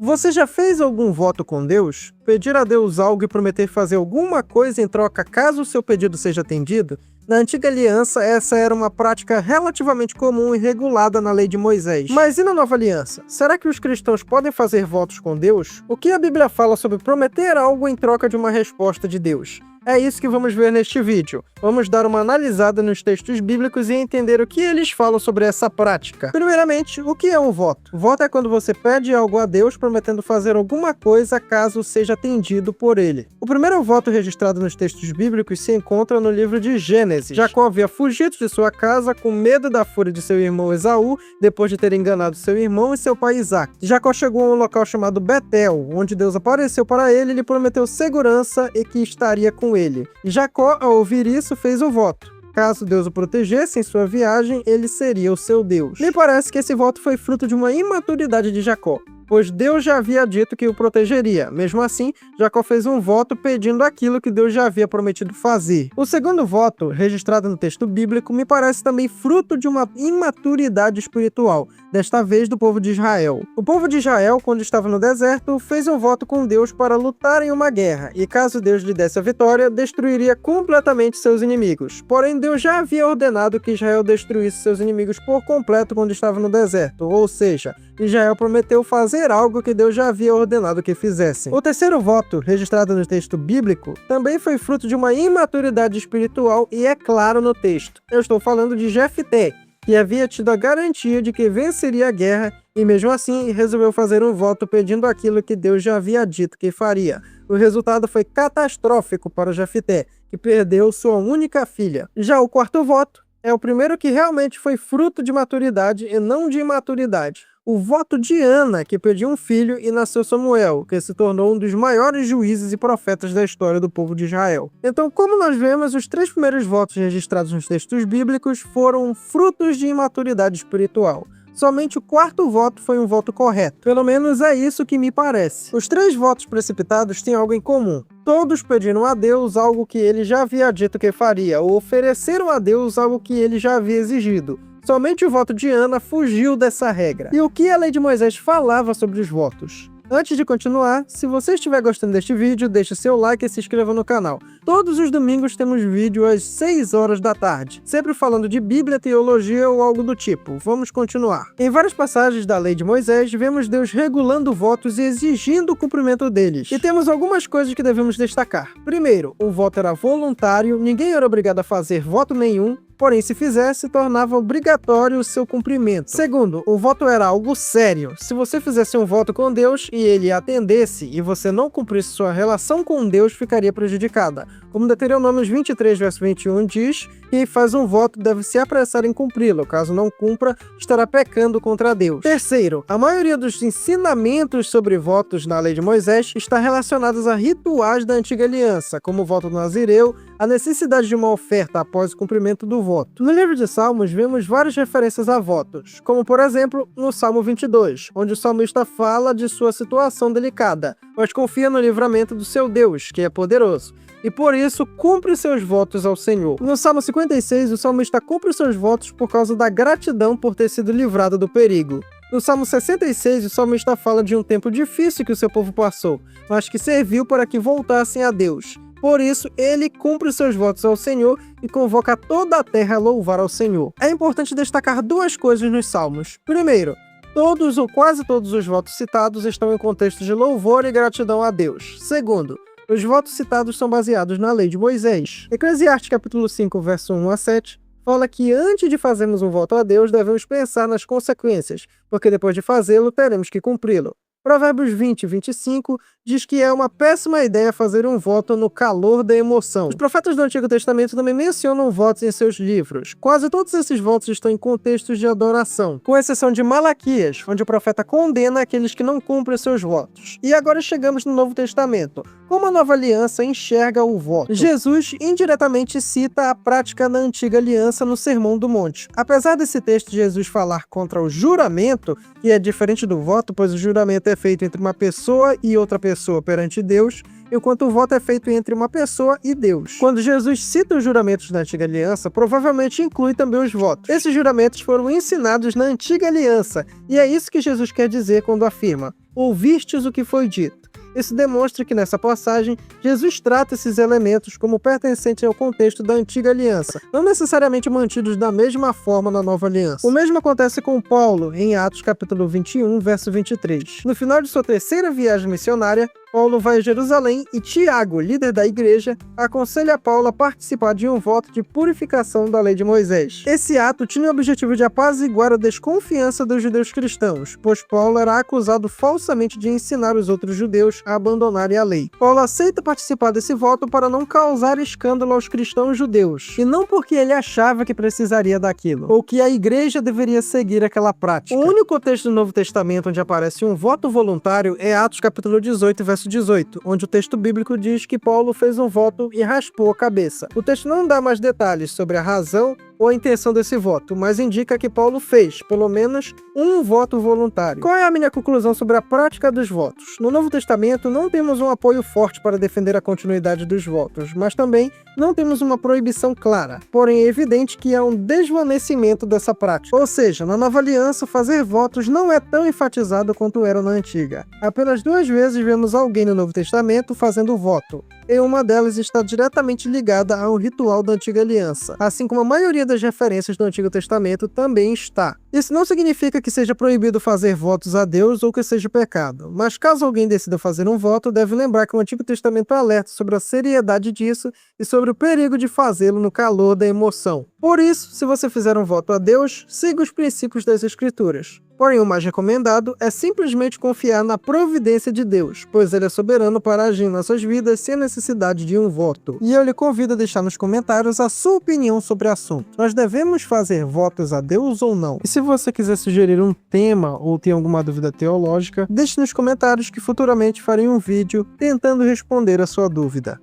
Você já fez algum voto com Deus? Pedir a Deus algo e prometer fazer alguma coisa em troca caso o seu pedido seja atendido? Na antiga aliança, essa era uma prática relativamente comum e regulada na lei de Moisés. Mas e na nova aliança? Será que os cristãos podem fazer votos com Deus? O que a Bíblia fala sobre prometer algo em troca de uma resposta de Deus? É isso que vamos ver neste vídeo. Vamos dar uma analisada nos textos bíblicos e entender o que eles falam sobre essa prática. Primeiramente, o que é um voto? Voto é quando você pede algo a Deus prometendo fazer alguma coisa caso seja atendido por ele. O primeiro voto registrado nos textos bíblicos se encontra no livro de Gênesis. Jacó havia fugido de sua casa com medo da fúria de seu irmão Esaú, depois de ter enganado seu irmão e seu pai Isaac. Jacó chegou a um local chamado Betel, onde Deus apareceu para ele e lhe prometeu segurança e que estaria com ele. Jacó, ao ouvir isso, fez o voto. Caso Deus o protegesse em sua viagem, ele seria o seu Deus. Me parece que esse voto foi fruto de uma imaturidade de Jacó, pois Deus já havia dito que o protegeria. Mesmo assim, Jacó fez um voto pedindo aquilo que Deus já havia prometido fazer. O segundo voto, registrado no texto bíblico, me parece também fruto de uma imaturidade espiritual, desta vez do povo de Israel. O povo de Israel, quando estava no deserto, fez um voto com Deus para lutar em uma guerra, e caso Deus lhe desse a vitória, destruiria completamente seus inimigos. Porém, Deus já havia ordenado que Israel destruísse seus inimigos por completo quando estava no deserto, ou seja, Israel prometeu fazer algo que Deus já havia ordenado que fizessem. O terceiro voto, registrado no texto bíblico, também foi fruto de uma imaturidade espiritual e é claro no texto. Eu estou falando de Jefté, que havia tido a garantia de que venceria a guerra e mesmo assim resolveu fazer um voto pedindo aquilo que Deus já havia dito que faria. O resultado foi catastrófico para Jefté, que perdeu sua única filha. Já o quarto voto é o primeiro que realmente foi fruto de maturidade e não de imaturidade. O voto de Ana, que pediu um filho e nasceu Samuel, que se tornou um dos maiores juízes e profetas da história do povo de Israel. Então, como nós vemos, os três primeiros votos registrados nos textos bíblicos foram frutos de imaturidade espiritual. Somente o quarto voto foi um voto correto. Pelo menos é isso que me parece. Os três votos precipitados têm algo em comum. Todos pediram a Deus algo que ele já havia dito que faria, ou ofereceram a Deus algo que ele já havia exigido. Somente o voto de Ana fugiu dessa regra. E o que a lei de Moisés falava sobre os votos? Antes de continuar, se você estiver gostando deste vídeo, deixe seu like e se inscreva no canal. Todos os domingos temos vídeo às 6 horas da tarde, sempre falando de Bíblia, teologia ou algo do tipo. Vamos continuar. Em várias passagens da lei de Moisés, vemos Deus regulando votos e exigindo o cumprimento deles. E temos algumas coisas que devemos destacar. Primeiro, o voto era voluntário, ninguém era obrigado a fazer voto nenhum, porém, se fizesse, tornava obrigatório o seu cumprimento. Segundo, o voto era algo sério. Se você fizesse um voto com Deus e ele atendesse e você não cumprisse sua relação com Deus, ficaria prejudicada. Como Deuteronômio 23, verso 21 diz, quem faz um voto deve se apressar em cumpri-lo. Caso não cumpra, estará pecando contra Deus. Terceiro, a maioria dos ensinamentos sobre votos na lei de Moisés está relacionados a rituais da antiga aliança, como o voto do Nazireu, a necessidade de uma oferta após o cumprimento do voto. No livro de Salmos, vemos várias referências a votos, como por exemplo, no Salmo 22, onde o salmista fala de sua situação delicada, mas confia no livramento do seu Deus, que é poderoso, e por isso cumpre seus votos ao Senhor. No Salmo 56, o salmista cumpre seus votos por causa da gratidão por ter sido livrado do perigo. No Salmo 66, o salmista fala de um tempo difícil que o seu povo passou, mas que serviu para que voltassem a Deus. Por isso, ele cumpre seus votos ao Senhor e convoca toda a terra a louvar ao Senhor. É importante destacar duas coisas nos Salmos. Primeiro, todos ou quase todos os votos citados estão em contexto de louvor e gratidão a Deus. Segundo, os votos citados são baseados na lei de Moisés. Eclesiastes capítulo 5, verso 1 a 7, fala que antes de fazermos um voto a Deus, devemos pensar nas consequências, porque depois de fazê-lo, teremos que cumpri-lo. Provérbios 20 e 25 diz que é uma péssima ideia fazer um voto no calor da emoção. Os profetas do Antigo Testamento também mencionam votos em seus livros. Quase todos esses votos estão em contextos de adoração, com exceção de Malaquias, onde o profeta condena aqueles que não cumprem seus votos. E agora chegamos no Novo Testamento. Como a nova aliança enxerga o voto? Jesus indiretamente cita a prática da antiga aliança no Sermão do Monte. Apesar desse texto de Jesus falar contra o juramento, que é diferente do voto, pois o juramento é feito entre uma pessoa e outra pessoa perante Deus, enquanto o voto é feito entre uma pessoa e Deus. Quando Jesus cita os juramentos da antiga aliança, provavelmente inclui também os votos. Esses juramentos foram ensinados na antiga aliança, e é isso que Jesus quer dizer quando afirma: ouvistes o que foi dito. Isso demonstra que nessa passagem, Jesus trata esses elementos como pertencentes ao contexto da antiga aliança, não necessariamente mantidos da mesma forma na nova aliança. O mesmo acontece com Paulo, em Atos capítulo 21, verso 23. No final de sua terceira viagem missionária, Paulo vai a Jerusalém e Tiago, líder da igreja, aconselha Paulo a participar de um voto de purificação da lei de Moisés. Esse ato tinha o objetivo de apaziguar a desconfiança dos judeus cristãos, pois Paulo era acusado falsamente de ensinar os outros judeus a abandonarem a lei. Paulo aceita participar desse voto para não causar escândalo aos cristãos judeus, e não porque ele achava que precisaria daquilo, ou que a igreja deveria seguir aquela prática. O único texto do Novo Testamento onde aparece um voto voluntário é Atos capítulo 18, verso 18, onde o texto bíblico diz que Paulo fez um voto e raspou a cabeça. O texto não dá mais detalhes sobre a razão ou a intenção desse voto, mas indica que Paulo fez, pelo menos, um voto voluntário. Qual é a minha conclusão sobre a prática dos votos? No Novo Testamento não temos um apoio forte para defender a continuidade dos votos, mas também não temos uma proibição clara. Porém, é evidente que há um desvanecimento dessa prática. Ou seja, na Nova Aliança, fazer votos não é tão enfatizado quanto era na Antiga. Apenas 2 vezes vemos alguém no Novo Testamento fazendo voto, e uma delas está diretamente ligada ao ritual da Antiga Aliança, assim como a maioria das referências do Antigo Testamento também está. Isso não significa que seja proibido fazer votos a Deus ou que seja pecado, mas caso alguém decida fazer um voto, deve lembrar que o Antigo Testamento alerta sobre a seriedade disso e sobre o perigo de fazê-lo no calor da emoção. Por isso, se você fizer um voto a Deus, siga os princípios das Escrituras. Porém, o mais recomendado é simplesmente confiar na providência de Deus, pois Ele é soberano para agir em nossas vidas sem a necessidade de um voto. E eu lhe convido a deixar nos comentários a sua opinião sobre o assunto. Nós devemos fazer votos a Deus ou não? E se você quiser sugerir um tema ou tem alguma dúvida teológica, deixe nos comentários que futuramente farei um vídeo tentando responder a sua dúvida.